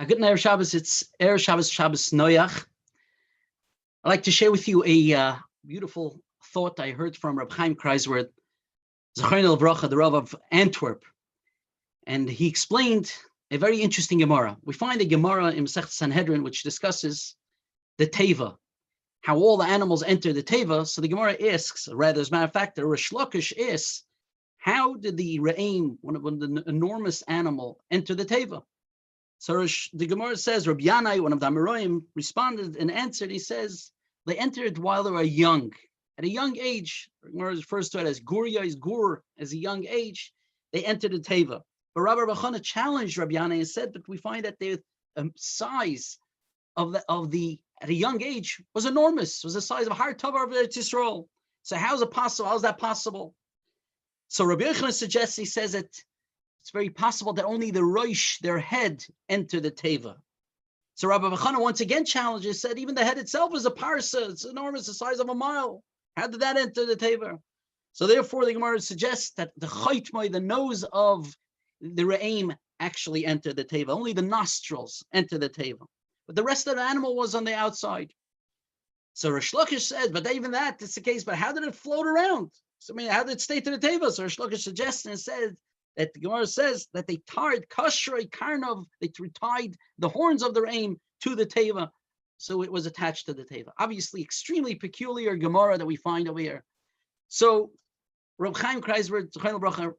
Good night, Shabbos. It's Erev Shabbos, Shabbos Noach. I'd like to share with you a beautiful thought I heard from Reb Chaim Kreiswert, Zechariah Bracha, the Rav of Antwerp. And he explained a very interesting Gemara. We find a Gemara in Masechet Sanhedrin which discusses the Teva, how all the animals enter the Teva. So the Gemara asks, or rather, as a matter of fact, the Rish Lakish asks, how did the Re'im, one of the enormous animal, enter the Teva? So the Gemara says, Rabbi Yanai, one of the Amoraim, responded and answered. He says, they entered while they were young. At a young age, the Gemara refers to it as gur, as a young age, they entered the Teva. But Rabbi Bachana challenged Rabbi Yanai and said, but we find that the size of the at a young age was enormous, was the size of a Har Tavar of Eretz Yisrael. So how is it possible? How is that possible? So Rabbi Yochanan suggests, he says that it's very possible that only the Rosh, their head, enter the Teva. So Rabbi Bachana once again challenges, said even the head itself is a parsa, it's enormous, the size of a mile. How did that enter the Teva? So therefore the Gemara suggests that the chaytmai, the nose of the Re'im, actually entered the Teva. Only the nostrils enter the Teva. But the rest of the animal was on the outside. So Rish Lakish said, but even that is the case, but how did it float around? So I mean, how did it stay to the Teva? So Rish Lakish suggests and said, that the Gemara says that they tied kashrei karnov, they tied the horns of the Re'im to the Teva, so it was attached to the Teva. Obviously, extremely peculiar Gemara that we find over here. So Reb Chaim Kreisberg, Zechariah Bracha,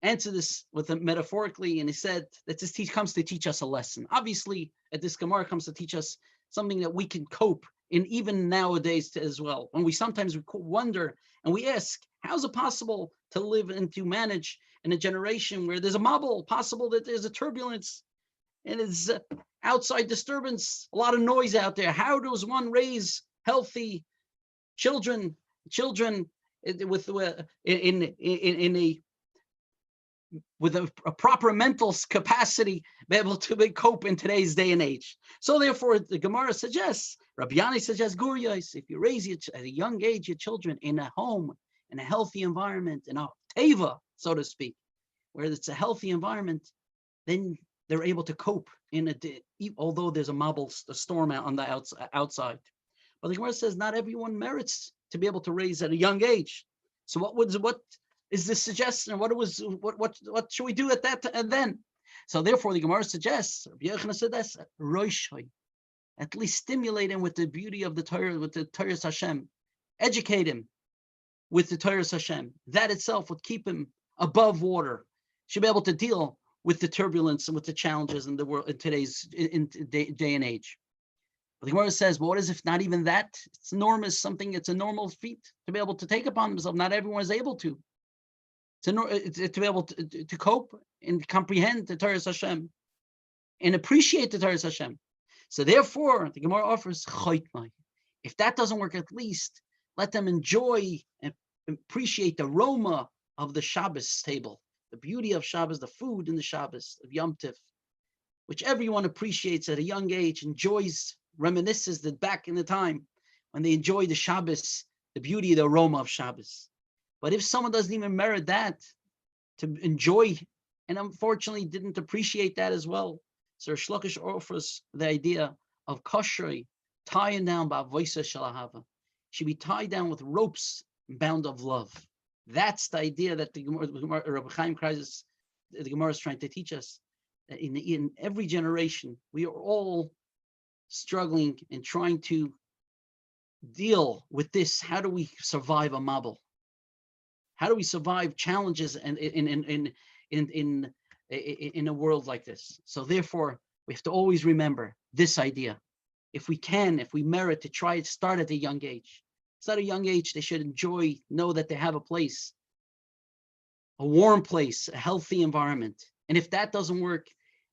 answered this with metaphorically, and he said that this comes to teach us a lesson. Obviously, that this Gemara comes to teach us something that we can cope in even nowadays as well. When we sometimes wonder and we ask, how is it possible to live and to manage in a generation where there's a mabul, possible that there's a turbulence and it's outside disturbance, a lot of noise out there. How does one raise healthy children with a proper mental capacity, be able to cope in today's day and age? So therefore, the Gemara suggests, Rabbi Yanai suggests, Guryos, if you raise at a young age your children in a home, in a healthy environment, in a teva, so to speak, where it's a healthy environment, then they're able to cope although there's a storm out on the outside. But the Gemara says not everyone merits to be able to raise at a young age. So what is this suggestion? What should we do at that and then? So therefore, the Gemara suggests, Rabbi Yochanan said this, Roshai, at least stimulate him with the beauty of the Torah, with the Torah Hashem, educate him with the Torah Hashem. That itself would keep him above water. Should be able to deal with the turbulence and with the challenges in the world in today's day and age. But the Gemara says, well, what is if not even that? It's enormous, it's a normal feat to be able to take upon himself. Not everyone is able to. To be able to cope and comprehend the Torah Hashem and appreciate the Torah Hashem. So therefore, the Gemara offers chaytmai. If that doesn't work, at least let them enjoy and appreciate the aroma of the Shabbos table, the beauty of Shabbos, the food in the Shabbos of Yom Tif, which everyone appreciates at a young age, enjoys, reminisces that back in the time when they enjoy the Shabbos, the beauty, the aroma of Shabbos. But if someone doesn't even merit that, to enjoy, and unfortunately didn't appreciate that as well, so Rish Lakish offers the idea of kashrei, tying down ba'avoisa shalahava. Should be tied down with ropes bound of love. That's the idea that the Gemara, Rabbi Chaim Kreis, the Gemara is trying to teach us. That in every generation, we are all struggling and trying to deal with this. How do we survive a mabul? How do we survive challenges and in a world like this? So therefore, we have to always remember this idea. If we merit to try to start at a young age. Start at a young age, they should know that they have a place, a warm place, a healthy environment. And if that doesn't work,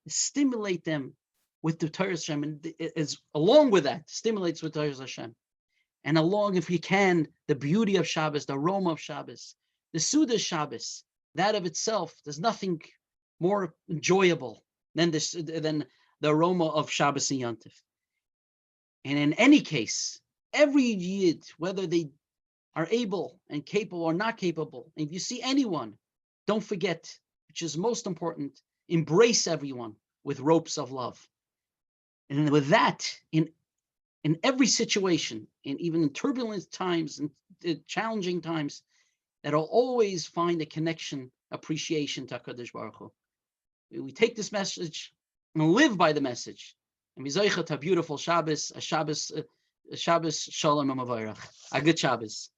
stimulate them with the Torah Hashem, and along with that, stimulates with Torah Hashem. And along, if we can, the beauty of Shabbos, the aroma of Shabbos, the Suda Shabbos, that of itself, there's nothing more enjoyable than the aroma of Shabbos and Yom Tif. And in any case, every Yid, whether they are able and capable or not capable, and if you see anyone, don't forget, which is most important, embrace everyone with ropes of love. And with that, in every situation, and even in turbulent times and challenging times, that'll always find a connection, appreciation to HaKadosh Baruch Hu. We take this message and live by the message. And we a beautiful Shabbos, a Shabbos Shalom and Mavarach. A good Shabbos.